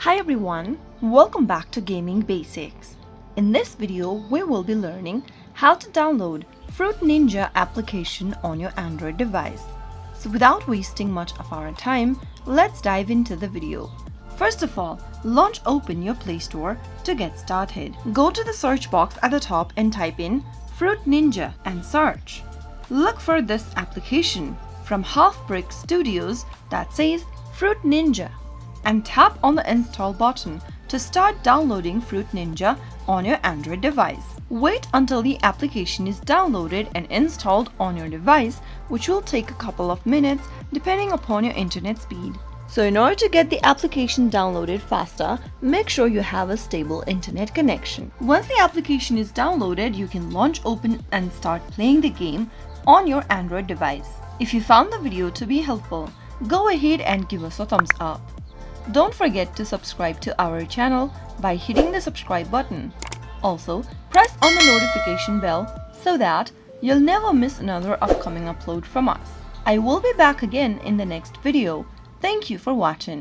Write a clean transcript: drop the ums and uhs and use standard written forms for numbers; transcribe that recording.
Hi everyone, welcome back to Gaming Basics. In this video, we will be learning how to download Fruit Ninja application on your Android device. So without wasting much of our time, let's dive into the video. First of all, open your Play Store to get started. Go to the search box at the top and type in Fruit Ninja and search. Look for this application from Half Brick Studios that says Fruit Ninja, and tap on the install button to start downloading Fruit Ninja on your Android device. Wait until the application is downloaded and installed on your device, which will take a couple of minutes depending upon your internet speed. So in order to get the application downloaded faster, make sure you have a stable internet connection. Once the application is downloaded, you can open and start playing the game on your Android device. If you found the video to be helpful, go ahead and give us a thumbs up. Don't forget to subscribe to our channel by hitting the subscribe button. Also, press on the notification bell so that you'll never miss another upcoming upload from us. I will be back again in the next video. Thank you for watching.